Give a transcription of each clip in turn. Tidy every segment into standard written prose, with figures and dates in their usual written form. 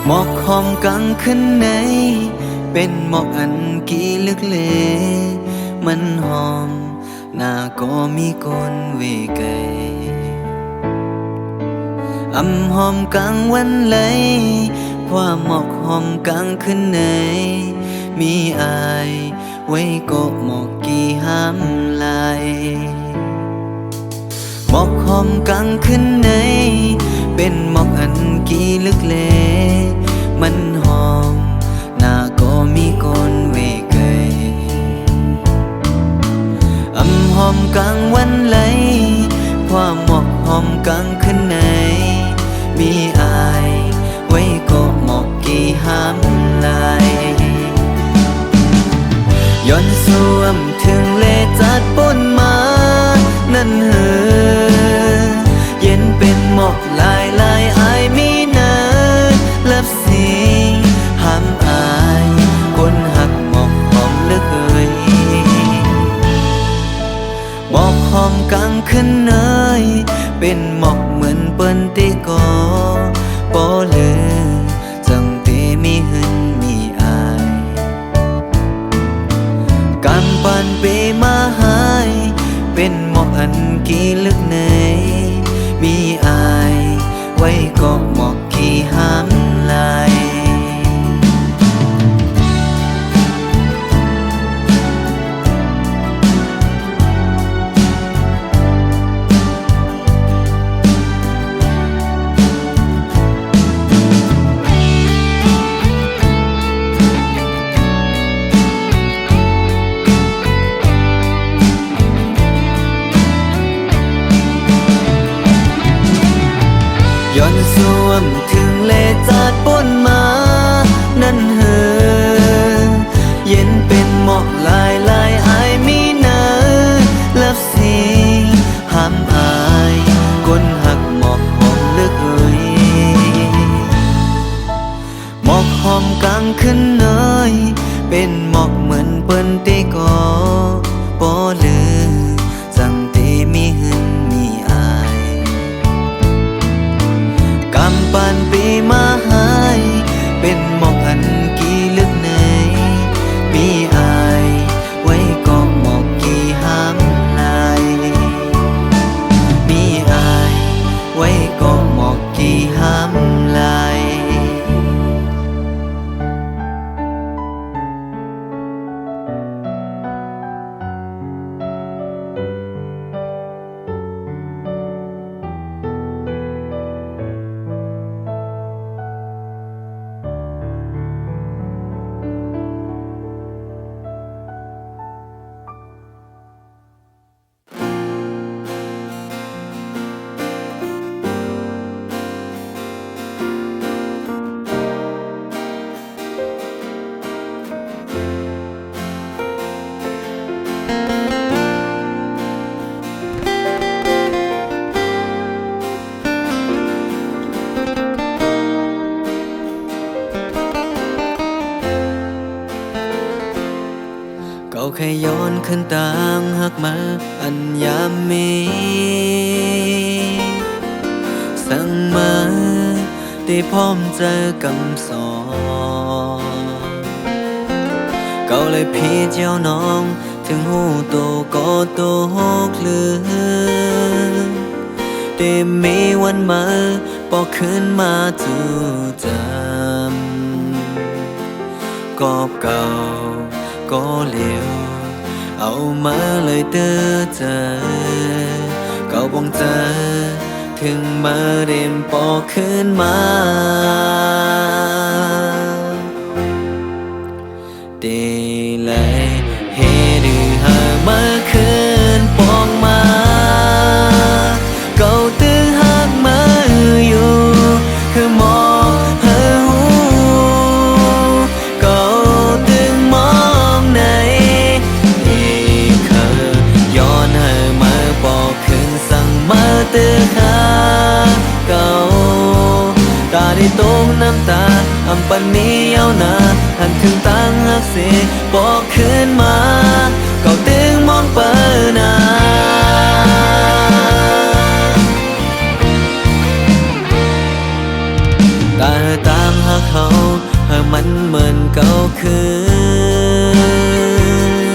หมอกหอมกังขึ้นในเป็นหมอกอันกี่ลึกเลมันหอมหน้าก็มีก้นเวไกอำหอมกลางวันไหลความหมอกหอมกลางขึ้นในมีอายไว้ก็หมอกกี่ห้ามลายหมอกหอมกลางขึ้นในเป็นหมอกอันกี่ลึกเลมันหอมหน้าก็มีก้นเวไกอำหอมกลางวันไหลความหมอกหอมกลางขึ้นในมีอายไว้ก็หมอกกี่ห้ามลายย้อนสวมถึงเลจัดปนมานั่นเหอเย็นเป็นหมอกลายลายอายมีเนินลับสีห้ามอายคนหักหมอกหอมลึกเอ่ยหมอกหอมกลางขึ้นเนยเป็นหมอกเหมือนเปิ้นติกอปอลือจังตีมีหึนมีอายกำปันเปมาหายเป็นหมอกอันกี่ลึกในมีอายไว้ก็หมอกกี่ห้ามลายย้อนสวมถึงเลจัดปนมานั่นเหอเย็นเป็นหมอกลายลายอายมีเนินลับสีห้ามอายคนหักหมอกหอมลึกเอ่ยหมอกหอมกลางขึ้นเนยเป็นหมอกเหมือนเปิ้นติกอปอลือจังตีมีหึนมีอายกำปันปีมาหายเป็นหมอกอันกี่ลึกในมีอายไว้ก็หมอกกี่ห้ามลายมีอายไว้ก็หมอกกี่ห้ามลายเก่าแค่ย้อนขึ้นต่างหักมาอันยามมีสั่งมาได้พร้อมเจอกำสอนเก่าเลยพี่เจ้าน้องถึงหูโตก็โตคลือได้มีวันมาปอกขึ้นมาจูจำกอบเก่าก็เลี้ยวเอามาเลยเตื้อเจอเก่าบงเจอถึงมาเรียมปอขึ้นมาดีเลยเฮดือหามาขึ้นปองมาเก่าตื้อหักมาอยู่คือมองเฮาหูเก่าตื้อมองในที่เคยย้อนหามาปอขึ้นสั่งมาตื้อหาเก่าตาได้ตกน้ำตาอำปันนี้เอาหนาหันถึงตั้งหักเสบอกขึ้นมาเก่าตึงมองเปิดหน้าตาตามหักเขา มันเหมือนเก่าคื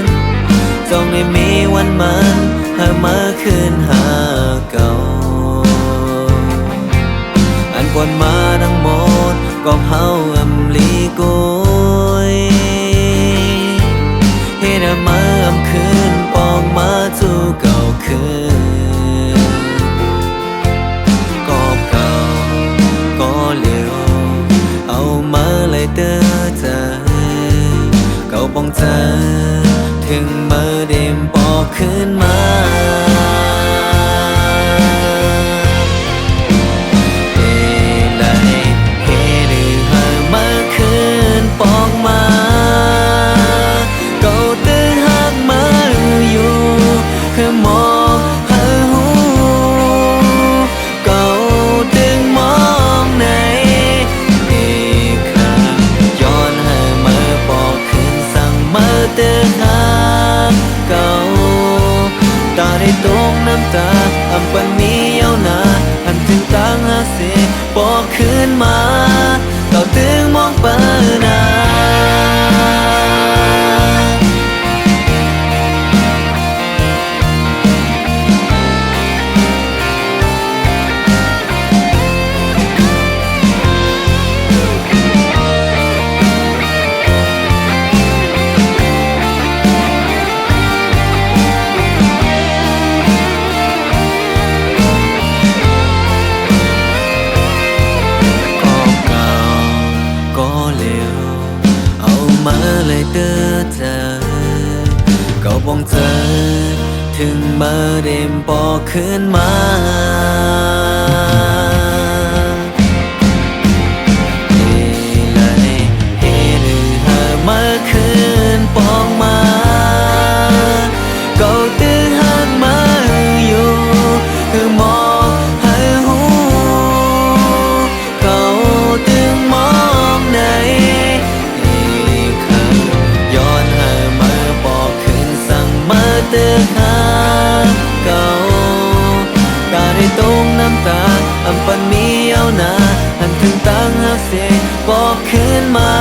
นจงให้มีวันมันให้มาคืนหาเก่าอันกวนมาทั้งหมดก็เฮาอำลีโกยเฮ็ดให้มาอำคืนปองมาสู่เก่าคืนก็เก่าก็เหลวเอามาเลยเด้อใจเก่าปองใจถึงมาเดมปอคืนมาปองมาเก่าตื้อหักมาอยู่คือมองหาหูเก่าตึงมองในอีกครั้งย้อนให้มาปอกคืนสั่งมาตื้อหักเก่าตาได้ตรงน้ำตาอำปันมีเอาหนาหันถึงตั้งหาเสียปอกคืนมาเก่าตึงมองเปิดหน้าเลยเด้อเธอเก่าปองเธอถึงมาเดมปอคืนมาเฮเลยเฮหรือหามาคืนปองมาเก่าตื้อหักมาอยู่คือมองหาหูเก่าตื้อมองในเตือนหาเก่าตาได้ตรงน้ำตาอำปันมีเอาหนาหันถึงตั้งหาเสียบอกคืนมา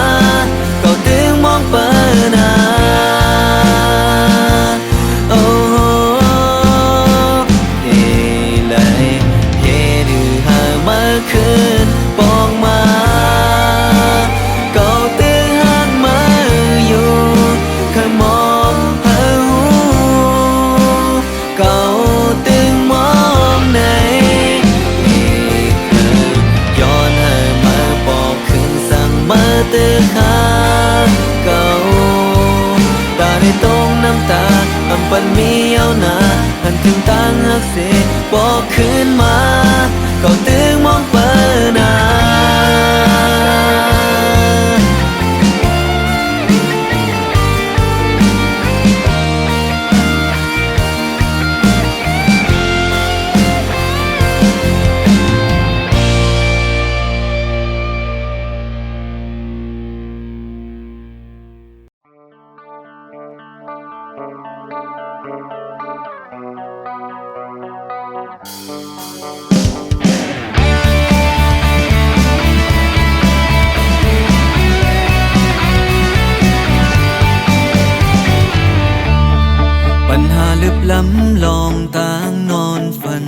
เก่าตึงมองเปิดหน้าโอ้เฮเลยเฮหรือหามาคืนปองมาเก่าตึงหักมาอยู่เคยมองเก่าตึงมองในอีกครั้งย้อนให้มาบอกคืนสั่งมาเตือนหาเก่าตาได้ตรงน้ำตาอำปันมีเอาหนาหันถึงตั้งหักเสียบอกคืนมาเก่าตึงมองเปิดหน้าปัญหาลึกล้ำลองต่างนอนฝัน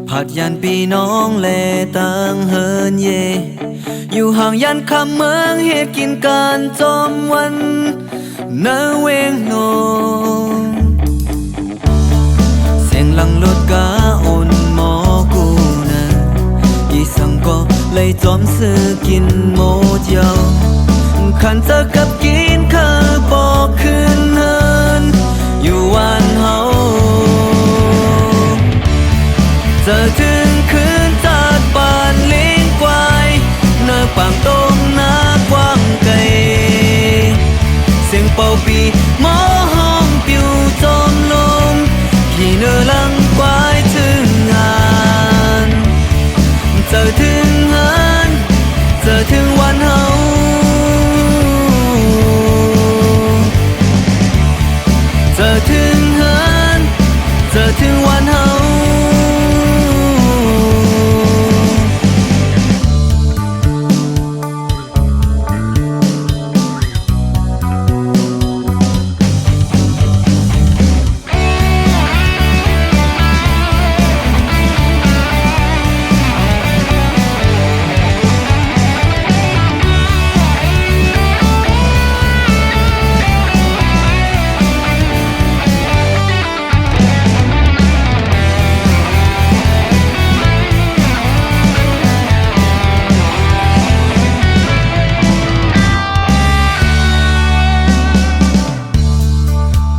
ผัดยันพี่น้องแลต่างเฮินเยอยู่ห่างยันคำเมืองเหตุกินการจอมวันนาเวงโนเสียงหลังรถกาอ่อนหมอกูนะอีสังก็เลยจอมซื้อกินโมเจียวขันเจอกับกินข้าบอกคืนเฮินอยู่วันเฮาเจอถึงคืนจากบ้านเลี้ยงควายเนื้อปางตรงหน้ากว้างไกลเสียงเป่าปีหมอห้องปิวจมลงขี่เนื้อลังควายถึงงานเจอถึงงานเจอถึงวันเฮา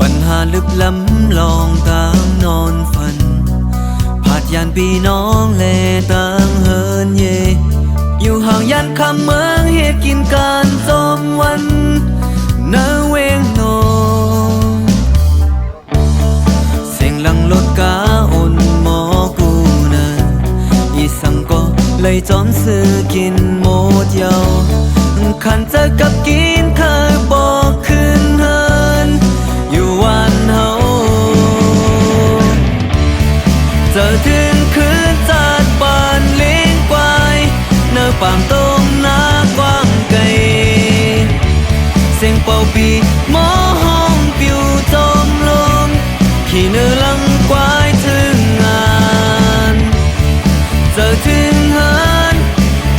ปัญหาลึกล้ำลองตามนอนฝันผาดยานพี่น้องและต่างเฮินเยอยู่ห่างยันคำเมืองเหตุกินการจอมวันเนเวงโนเสียงหลังรถกาอ่นหมอกูนะอีสังก็เลยจอมซื้อกินหมดเยาขันเจอกับกินเคยบอกคืนเฮินอยู่วันเฮาเจอถึงคืนจากบ้านเลี้ยงควายเนื้อปามตรงหน้ากว้างไกลเสียงเป่าปีหมอห้องปิวจมลงขี่เนื้อลังควายถึงงานเจอถึงเฮิน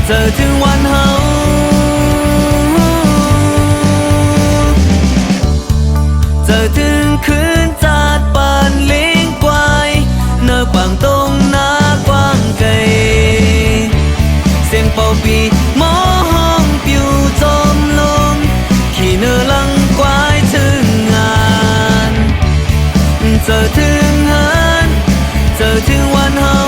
เจอถึงวันเฮาเจอถึงคืนจากบ้านเลี้ยงควายเนื้อปางตรงหน้ากว้างไกลเสียงเป่าปีหมอห้องปิวจมลงขี่เนื้อลังควายถึงงานเจอถึงเฮินเจอถึงวันเฮา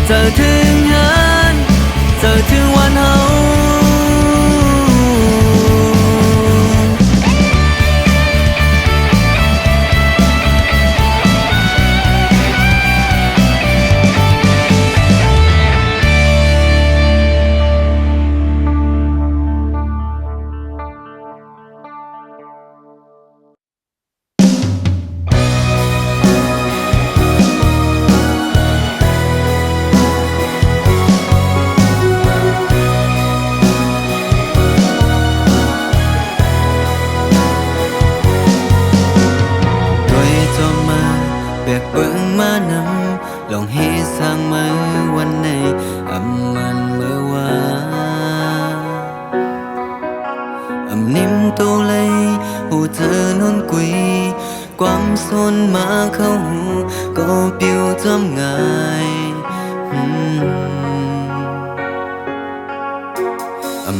เจอถึงเฮินเจอถึงวันเฮาแบกเบิ่งมานำลองเฮสร้างมือวันในมันเมื่อวานนิ่มตัวเลยหูเธอนอนกุยความสนมาเข้าหูก็ปิวจำง่าย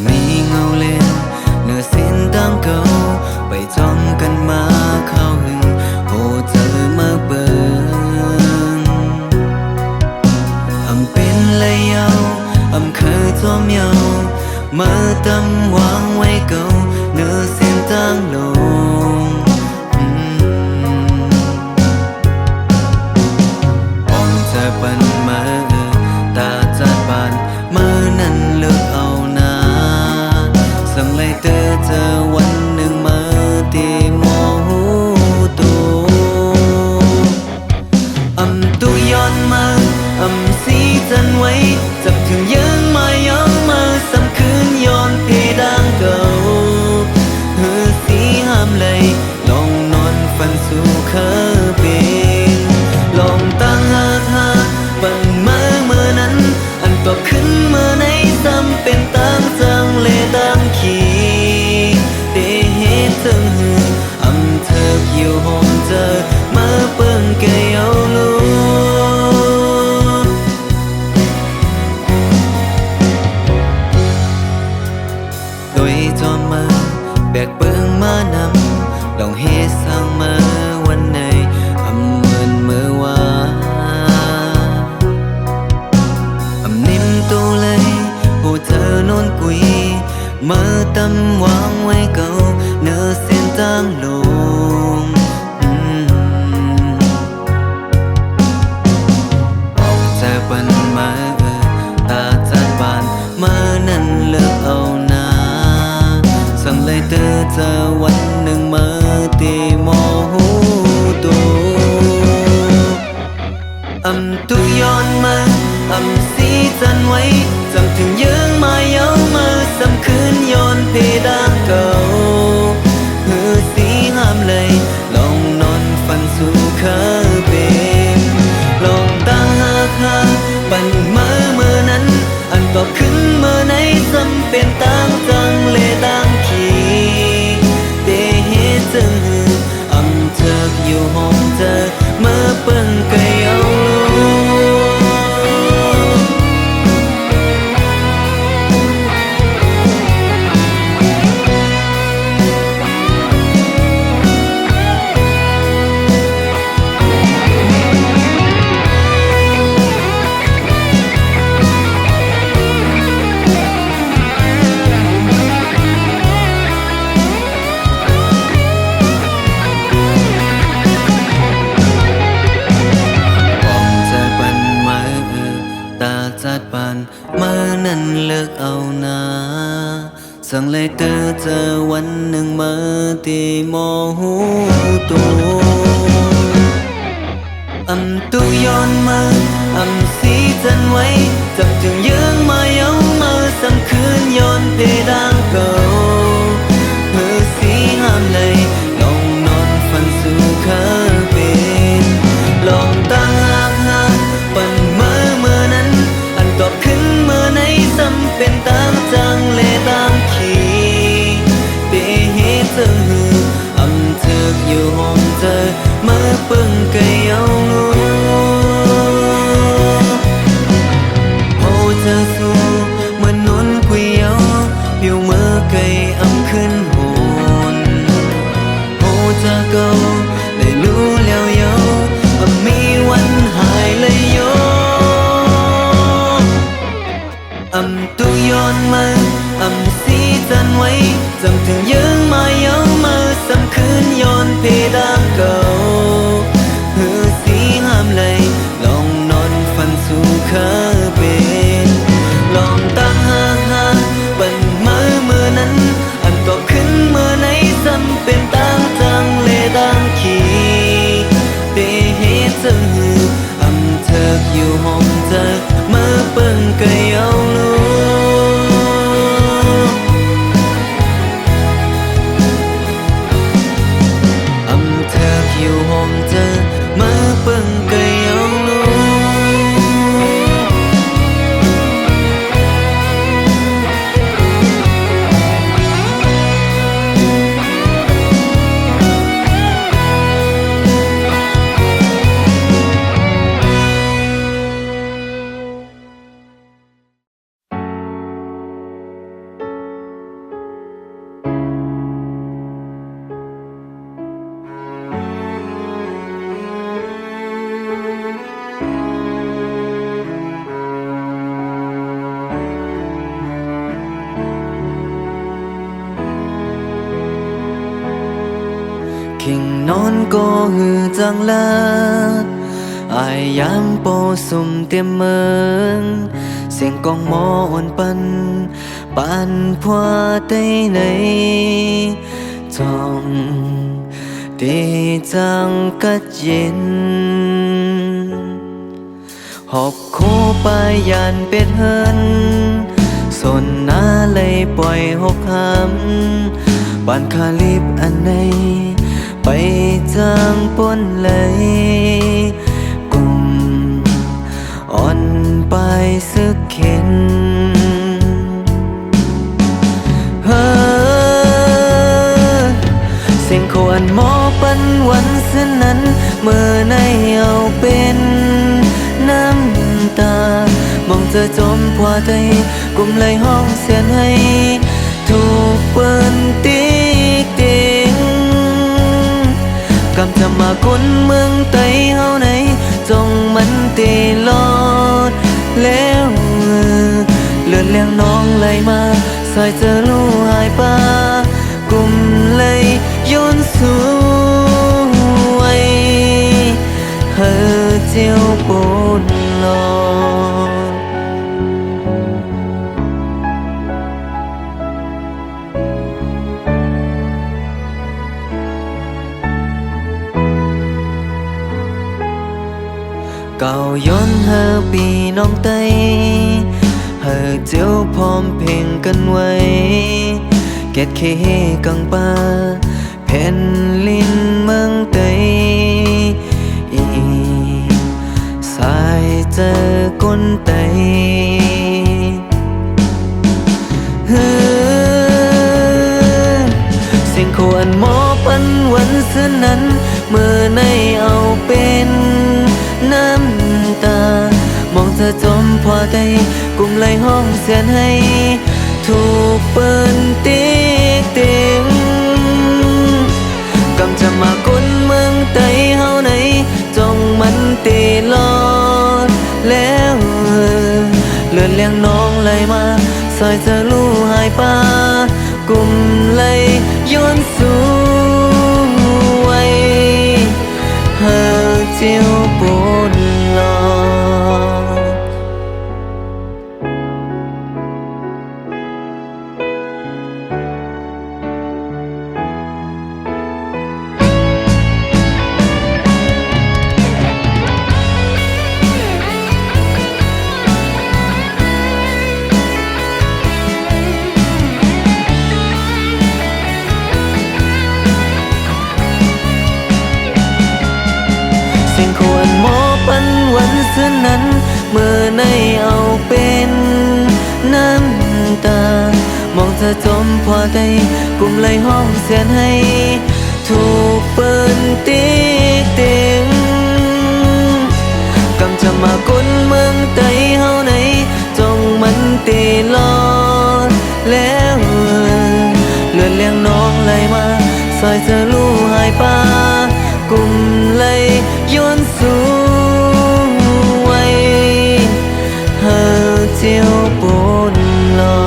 มีเงาเล่นเนื้อเส้นดังเก่าไปจ้องกันมาเข้าหึงโอ้เธอมาเบิ่งเป็นเลยเยาเคยจอมเยามาตำวางไว้เก่าเนื้อเส้นตั้งลงอ่อนจะปันมาตาจัดบานมานั้นเลิกเอานาสั่งเลยเจอวันหนึ่งมาตีโมหูตัวย้อนมาสีจันไว้จับถึงยังมาย้อมมาสำคืนย้อนเพดานเก่าสีห้ามเลยลองนอนฝันสู่เคยเป็นลองตั้งหาบันเมื่อนั้นอันต่อขึ้นเมื่อในซ้ำเป็นตั้งจังเลตั้งขีเดเหตุถึงหือเธออยู่ห้องเจอมาเปิ้งแกเอาลูโดยจอมมาแบกเปิ้งมานำลองเฮสร้างมาวันในเหมือนเมื่อวานนิ่มตัวเลยผู้เธอนอนกุยมาตำวางไว้เก่าเนื้อเส้นตั้งลงออกจากบ้านมาตาจัดบานมานั้นเลิกเอานาสั่งเลยเจอวันหนึ่งมาตีโมหูตัวตุย้อนมาสีจันไว้จำถึงยังมาเย้ามาสำคืนย้อนเพดานเก่าสีห้ามเลยลองนอนฝันสู่เคยเป็นลองตั้งหาปันเมื่อนั้นอันต่อขึ้นเมื่อไหนซ้ำเป็นตั้งจังเลตั้งขีเด Rằng lệ tơ giờวันหนึ่งมาตีมอหูตัวตุย้อนมาสีจันไว้จับถึงยืงมาเย้ามาสั่งคืนย้อนเพดานเก่าเพื่อสีห้ามเลยลองนอนฝันสู่คาเป็นลองตั้งหักปั่นเมื่อนั้นอันตอบขึ้นเมื่อในซ้ำเป็นตามจังเลตามขีเตเหตุเธอเธออยู่ห้องเธอเมื่อปึ้งไกยเอางูโอ้เธอสู้เมื่อนนกุยเอาผิวเมื่อไกยอำขึ้นโหนโอ้เธอเก่าได้รู้แล้วเยามีวันหายเลยโยตุย้อนมาสีจันไว้จำถึงยืงมาเย้ามาซ้ำคืนย้อนเพดานเก่าเพื่อสีห้ามเลยลองนอนฝันสู่คาเป็นลองตั้งปั่นเมื่อนั้นอันตอบขึ้นเมื่อไหนซ้ำเป็นต่างจังเลต่างขีเตเหตุเธอเธออยู่ห้องเธอเมื่อเปิ้งไกยเอาลูเธออยู่ห้องเธอเมื่อเปิ้งไกยเอาลูคิงนอนก็หือจังลาอายยามโปสุ่มเตรียมเมืองเสียงกองหมออ่อนปันปานพัวใต้ในจองตีจังกัดเย็นหอบโคไปยานเป็ดเฮินสนหน้าเลยปล่อยหกหำปานคาลิบอันในไปจางปนเลยกุมอ่อนไปสึกเข็นเฮ้อเสียงโคอันหมอปันวันเส้นนั้นเมื่อในเอาเป็นน้ำตามองเธอจมพัวใจกุมเลยห้องเสียนให้ถูกเปิ้นติ๊กติ๊งกำจะมาคนเมืองไต้เฮาไหนจงมันตีลอดแล้วเลือนเลี้ยงน้องไหลมาสายเจอลู่หายป่ากุมเลยโยนสูไว้เฮอเจียวปนลอเก่าย้อนเฮอปีน้องไต้เฮอเจียวพร้อมเพลงกันไว้เกตเคกังปาแผ่นลินเมืองไต้อีสายเจอก้นไต้เฮ้อเสียงโคอันหมอปันวันเส้นนั้นเมื่อในเอาเป็นน้ำตามองเธอจมพอใจกุมไหลห้องเสียนให้ถูกเปิ้นติ๊กติ๊งกำจะมาคนเมืองไต้เฮาไหนจงมันตีลอดแล้วเลือนเลี้ยงน้องไหลมาซอยเธอลู่หายป่ากุมไหลย้อนสู่ไว้เฮอเจียวปนลอ ในเอาเป็นน้ำตามองเธอจมพอใจกลุ่มเลยห้องเสียนให้ถูกเปิ้นตีติงกำจะมากลเมืองไตเฮาไหนจงมันตีลอดแล้วเลือดเลี้ยงน้องไหลมาซอยจะลู่หายป่ากลุ่มเลยโยนสู่ไว้เฮาเจียวปนลอ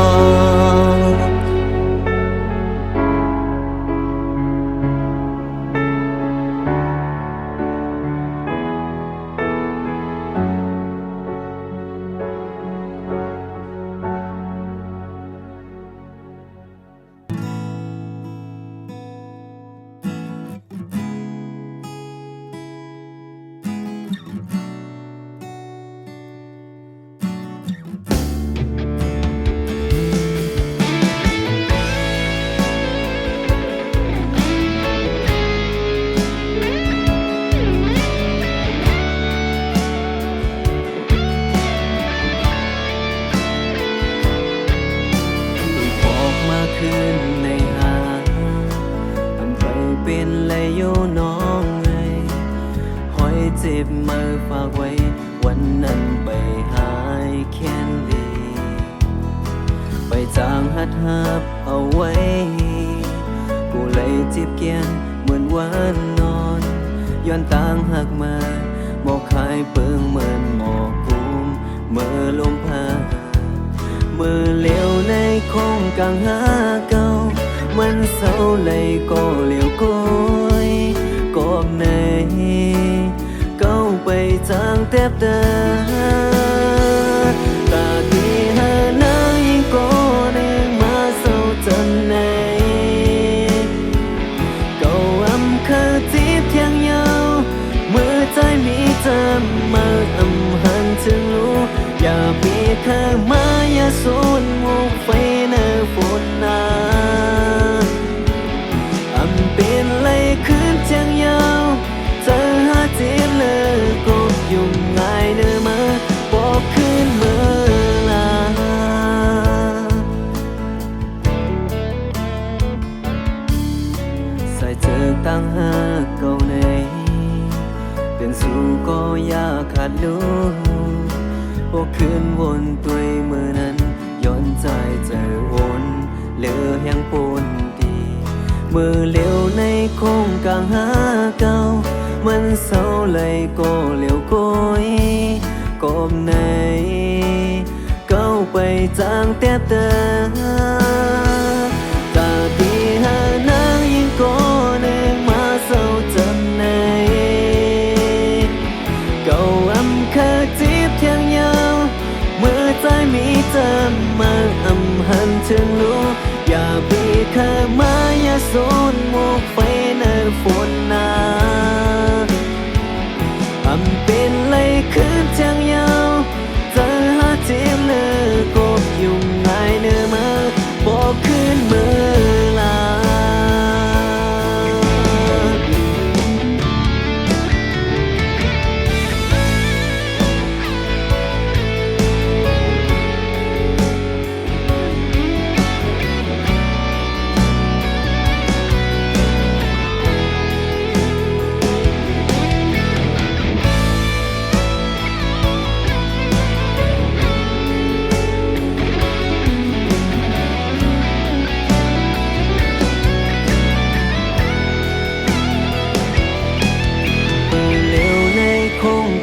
ขึ้นในหาทำไปเป็นเลยโยน้องเลยหอยเจ็บมือฝากไว้วันนั้นไปหายแค้นดีไปจางหัดหับเอาไว้กูเลยจีบเกียนเหมือนวันนอนย้อนต่างหักมาหมอกคายเปิงเหมือนหมอกกุมเมื่อลมพามือเลี้ยวในคงกลางหาเก่ามันเศร้าเลยก็เลี้ยวก้อยกอบในเก้าไปจางเต็บตาตาที่หาหน้ายิ่งก็หนึ่งมาเศร้าจันในเก้าอำเคยจีบเทียงยาวเมื่อใจมีจำมาอำหันถึงรู้อย่าปีเคยมาอย่าสูญมุกไฟในฝนนาอำเป็นเลยคืนเจียงยาวเจอหาจีเลยก็ยุ่งง่ายเนื้อมาบอกคืนเมื่อลาใส่เจอตั้งหาเก่าในเปลี่ยนสู่ก็อยากขาดลูกพวกคืนวนตัวมือนั้นย้อนใจเจอวนเหลือยังปนดีมือเลี้ยวในโค้งกลางหาเก่ามันเศร้าเลยก็เลี้ยวก้อยกบในเก้าไปจางเต็บตาตาที่หานางยิ่งก็หนึ่งมาเศร้าจำในเก้าอำเคยจีบเทียงยาวเมื่อใจมีจำมาอำหันถึงรู้อย่าบีเคยมาอย่าสูญมุกไฟในฝนนาอำเป็นเลยคืนเจียงยาวเจอหาจีบเลยก็ยุ่งง่ายเนื้อมาบอกคืนเมื่อลา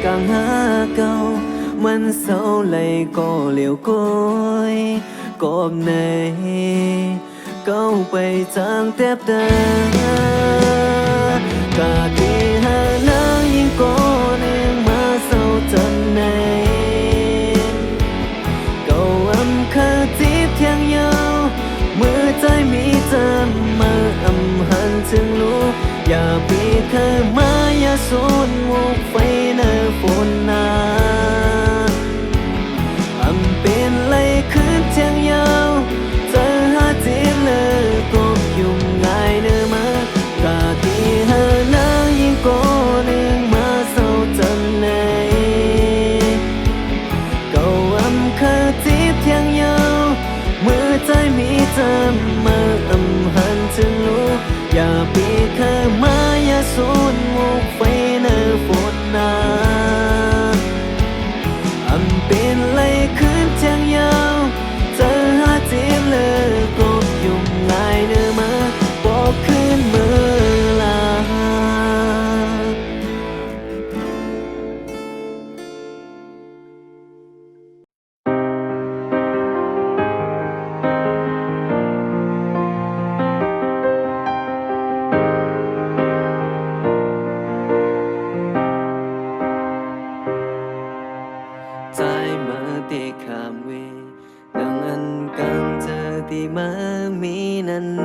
กลางหาเก่ามันเศร้าเลยก็เลี้ยวก้อยกบในเก้าไปจางเต็บตากาที่หานางยิ่งก็หนึ่งมาเศร้าจันในเก้าอำเคยจีบเทียงยาวเมื่อใจมีจำมาอำหันถึงรู้อย่าปีเคยมาอย่าสูญมุกไฟในฝนนาอำเป็นเลยคืนเทียงยาวเจอหาจีบเลยก็ยุ่งง่ายเนื้อมากาที่หานางยิ่งก็หนึ่งมาเศร้าจันในเก้า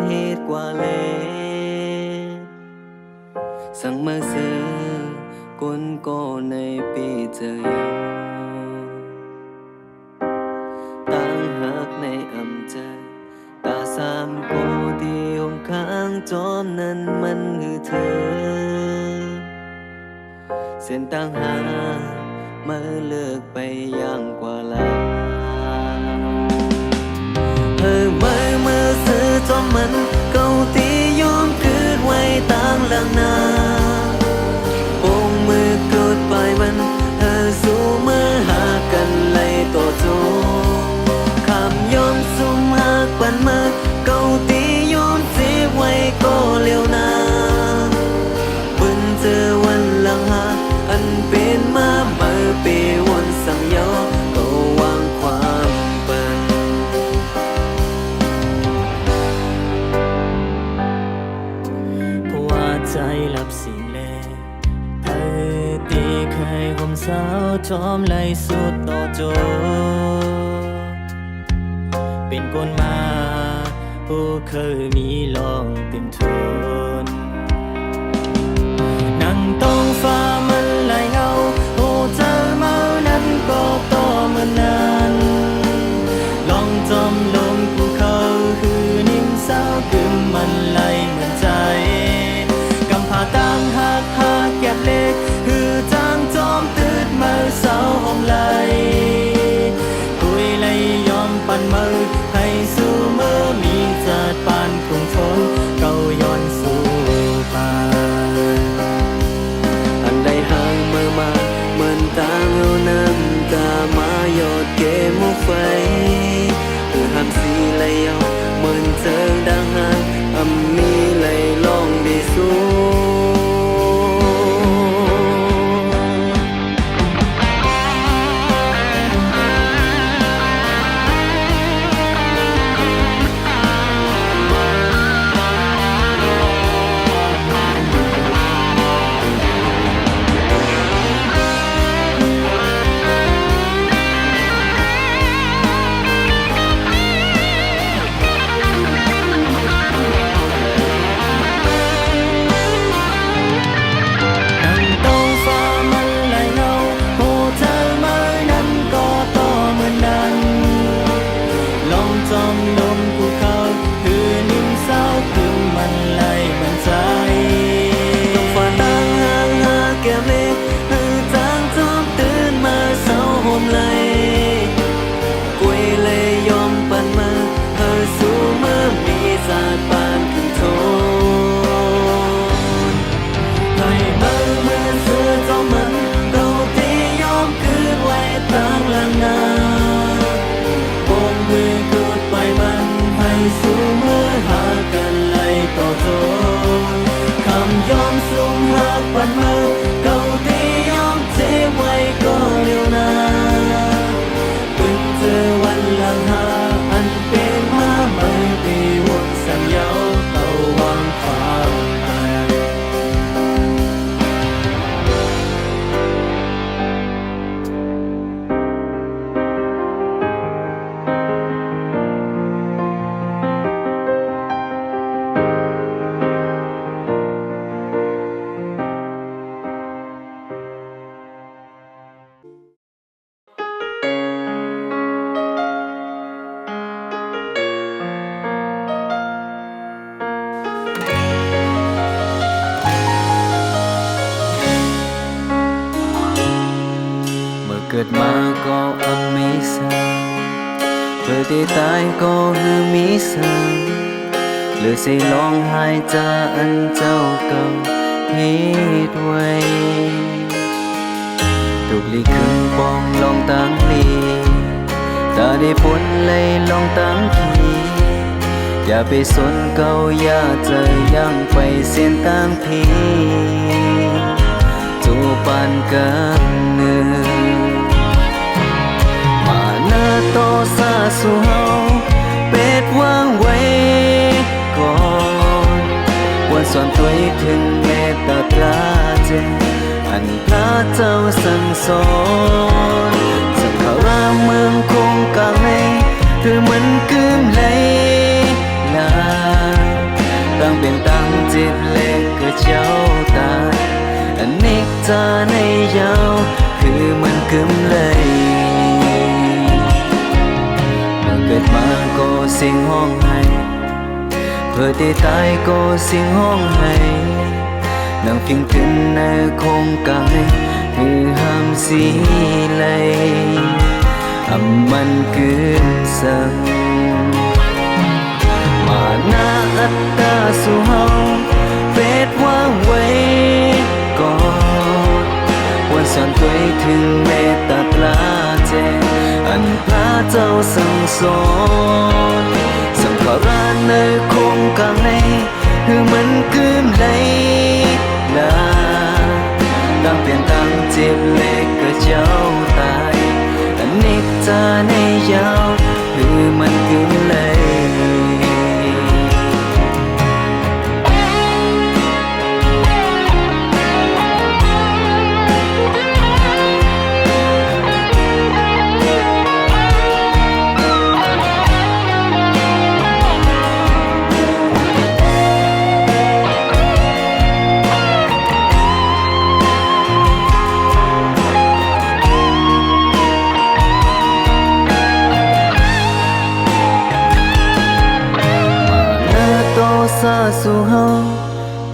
เหตุกว่าเลยสั่งมาซื้อกุนโกในปีเจออยู่ต่างหักในอำเจอตาสามโกที่หงข้างจอมนั้นมันคือเธอเส้นต่างหามาเลิกไปอย่างกว่าลาเมื่อซื้อจอมมันเก่าที่ยอมคืนไว้ต่างหลังนาโป่งมือกดปล่อยมันเธอสู้มือหากันไล่ต่อจูคำยอมซุ่มหักปันมาเก่าที่ยอมเสียไว้ก็เร็วนาเพิ่นเจอวันหลังหาอันเป็นมาเมื่อปีวนสั่งยอก็วางความเปินเพราะว่าใจรับสิ่งเลเธอตีเคยห่มสาวจอมไล่สุดต่อโจเป็นคนมาผู้เคยมีลองเต็มทนนั่งต้องฟ้ามันไหลเงาโอ้เจอเมานั้นก็ต่อเมื่อนั้นลองจอมลงภูเขาคือนิ่งเศร้ากึมมันไหลเหมือนใจกำพาต่างหักแก็บเล็กคือจางจอมตืดเมื่อเศร้าหอมไหลคุยไหลยอมปั่นมือให้สู้เมื่อมีจัดปานคงทนเก่าย้อนสู่ป่าอันใดห่างเมื่อมาเหมือนต่างเอาน้ำตามาหยดเกมุกไฟคือห้ามสีไหลยาวเหมือนเจิงดังหางอำมีไหลลองได้สู้ยอมสูงหักปันมือเก่าที่ยอมเจ็บไว้ก็เร็วนาเพิ่งเจอวันหลังหาอันเป็นมาเมื่อปีวนสั่งเยาเต่าวางความหายเกิดมาก็amazing เพื่อที่ตายก็คือมีสังหรือสิลองหายใจอันเจ้าเก่าเหตุไว้ถูกลีขึ้นปองลองตั้งลีตาได้ผลเลยลองตั้งทีอย่าไปสนเก่าอย่าใจยังไปเส้นตามพีจูปานกันเนื้อโตซาสู่เฮาเป็ดวางไว้ก่อนวันสอนตัวถึงเมตตาตราเจอันพระเจ้าสั่งสอนสังขารเมืองคงกางในหรือมันกึมไหลลา接力個交代，你咋你有คือมันกึมเลยเกิดมาก็เสียงห้องให้เพื่อได้ตายก็เสียงห้องให้นางเพียงขึ้นในคงกางในคือห้ามสีเลยมันกึมสังมาหน้าอัตตาสู่เฮาเป็ดว่างไว้ก่อนวันสอนตัวถึงเมตตาปลาเจอันพระเจ้าสั่งสอนสังขารในคงกางในคือมันกึมเลยลาตั้งเปลี่ยนตั้งเจ็บเล็กก็เจ้าตายอันนี้จาในยาวคือมันกึมเลยซาสู่เฮา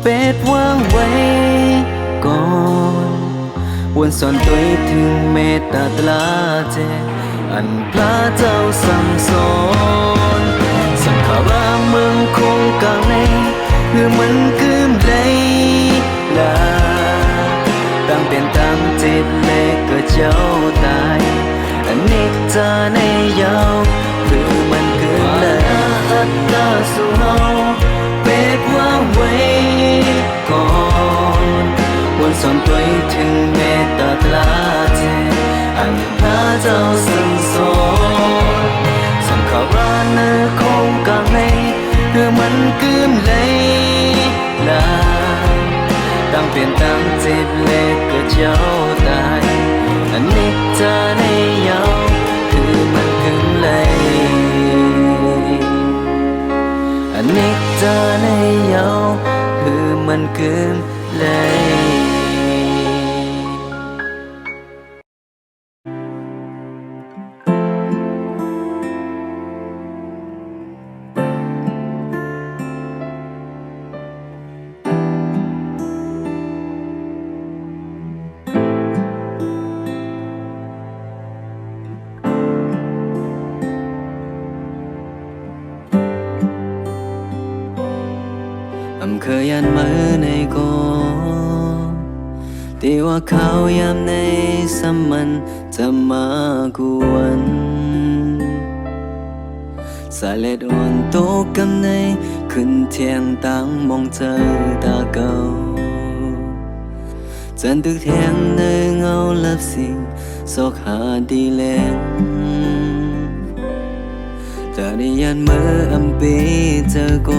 เป็ดวางไว้ก่อนวันสอนตัวถึงเมตตาตลาเจอันพระเจ้าสั่งสอนสังขารเมืองคงกางในคือมันกึมเลยลาตั้งเป็นตั้งจิตเล็กก็เจ้าตายอันนี้จาในยาวคือมันกึมเลยอัตตาสู่เฮาเป็ดว่างไว้ก่อนวันสอนตัวถึงเมตตาตลาเจอันพระเจ้าสั่งสอนสังขารในคงกางในคือมันกึมเลยลาตั้งเปลี่ยนตั้งเจ็บเล็กก็เจ้าตายอันนี้จาในยาวคือมันกึมเลยอันนี้จาในยาวคือมันกึมเลยเคยยันมือในกอที่ว่าเขายามในสมันจะมากวนสายเล็ดอ่อนโตกำในขึ้นเทียงตั้งมองเจอตาเก่าจันตึกแทงในเงาลับสิ่งสอกหาดีแลงจะได้ยันมืออำปีเจอโก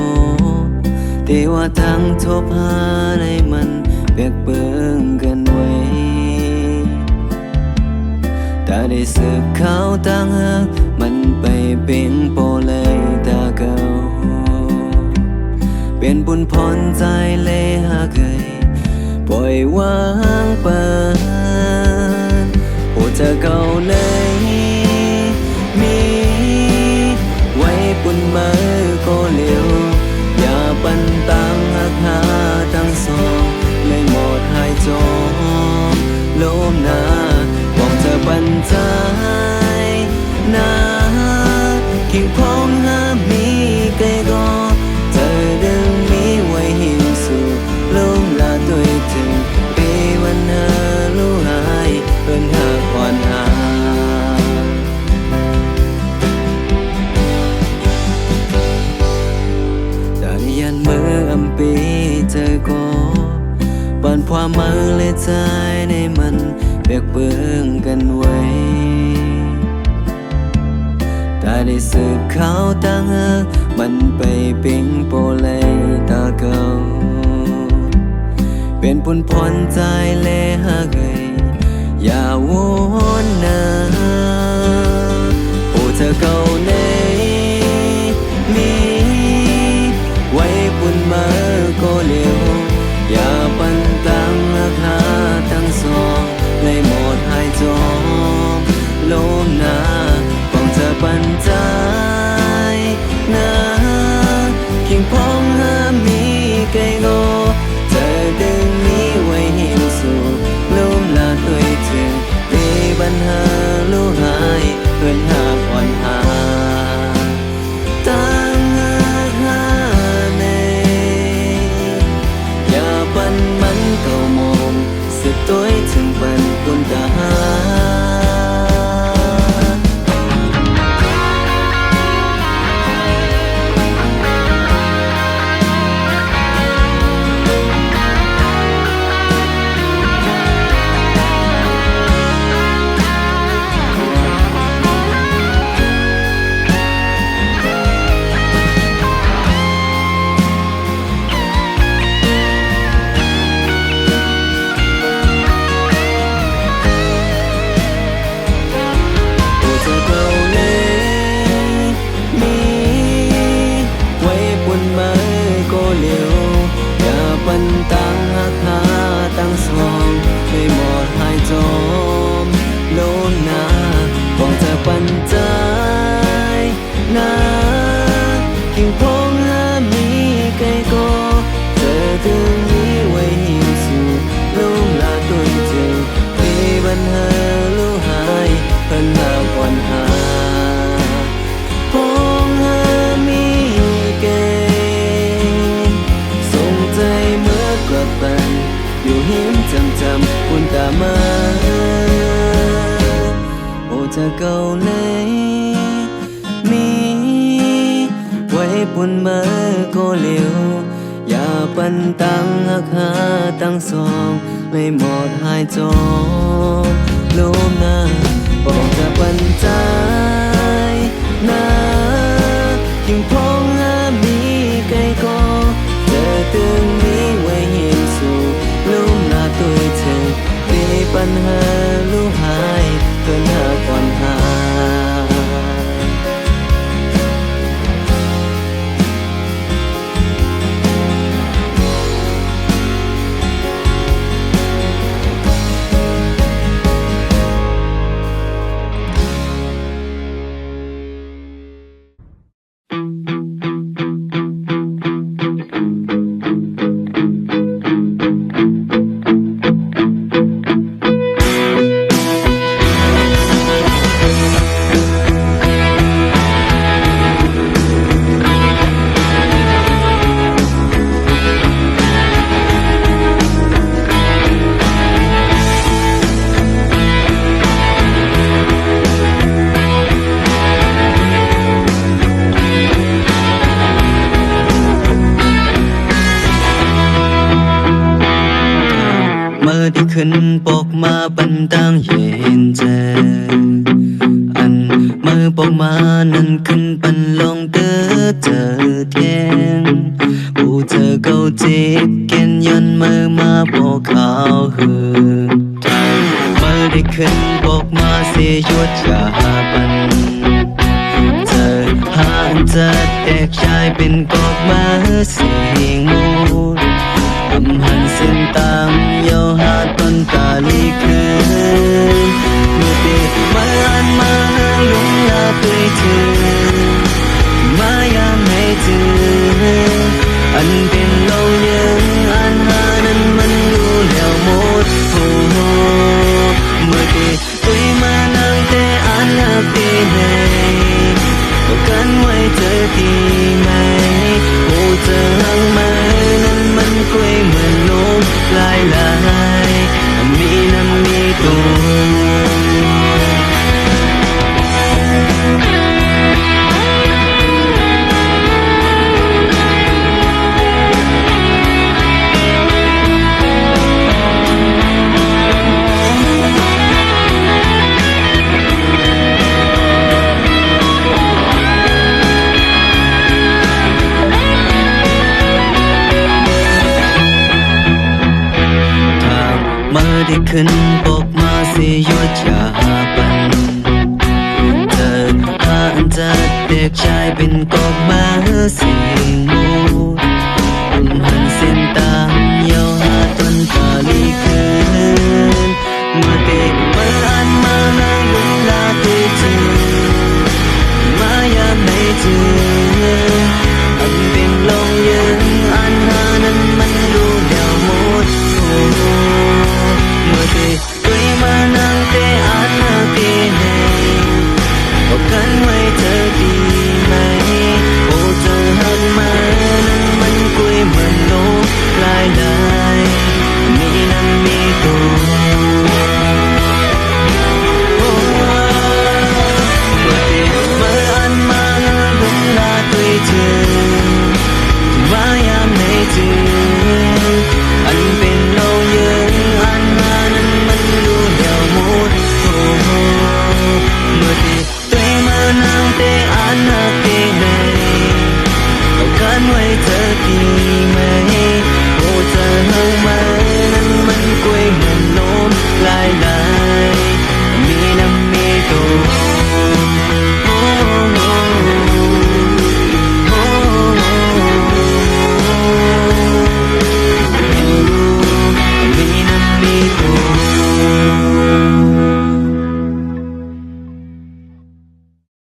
ที่ว่าทั้งทบหาในมันเบียกเบิ่งกันไว้แต่ได้สืบเขาตั้งหักมันไปเป็นโปเลยตาเก่าเป็นบุญพรใจเลยหาเคยปล่อยวางเปิดโอ้จะเก่าเลยมีไว้ปุ่นมือก็เลี้ยวอย่าปันตังหักหาทั้งสองเลยหมดหายจมลมหนาบอกเธอปันใจนากิ่งพองหามีไกลก็เธอดึงมีไว้หิวสู่ลมลาตัวถึงปีวันเธอรู้หายเป็นหากอ่อนหายันมืออำปีเจอก็บานความมือเลยใจในมันเบียกเบิ่งกันไว้แต่ได้สืบเขาตั้งหักมันไปปิงโปเลยตาเก่าเป็นผลพรใจเลยหากเคยอย่าวนนะโอ้เธอเก่าในมีไว้ปุ่นมาก็เลย tôi thường bận buồn cảปันใจนะกิ่งพงมีไกลก็เธอถึงนี้ไว้หิมสู่ลูกลาตัวเจอมีบันหาลูกหายเพิ่นหาก่อนหาพงมีเกณฑ์ส่งใจเมื่อกลับปันอยู่หิมจำคุณตามาเธอเก่าเลยมีไว้ปุ่นมาก็เร็วอย่าปันตังหักหาตั้งสองเลยหมดหายจมโลมนาบอกจะปันใจนะยิ่งพงมีไกลก็เธอตึงนี้ไว้เห็นสู่ลูมหน้าตัวเธอมีปัญหาลูกหายเกินหาก่อนหาที่ขึ้นปกมาปันตังเย็นเจอันมือปกมานั้นขึ้นปันลงเตอเจอเทียงผู้เธอเกาจีบเกณฑ์ยันมือมาปกขาวหือมือได้ขึ้นปกมาเสียยุดยาปันเธอหาจะแตกชายเป็นกอกมาเสียงมูหันเส้นตามเยาหาต้นตาลีคืนเมื่อเด็กมาอันมาลุงลาตัวเธอมายามให้เธออันเป็นเรายังอันหานั้นมันรู้แล้วหมดโอ้เมื่อเด็กตัวมานั่งแต่อันลับดีไหนก็กันไว้เธอดีไหมโอ้เธอหังมานั้นมันกล้วยเหมือนลมลายลายมีน้ำมีตัวได้ขึ้นปกมาเสียยุดยาปันเธอหาจะเด็กชายเป็นกอกมาเสียง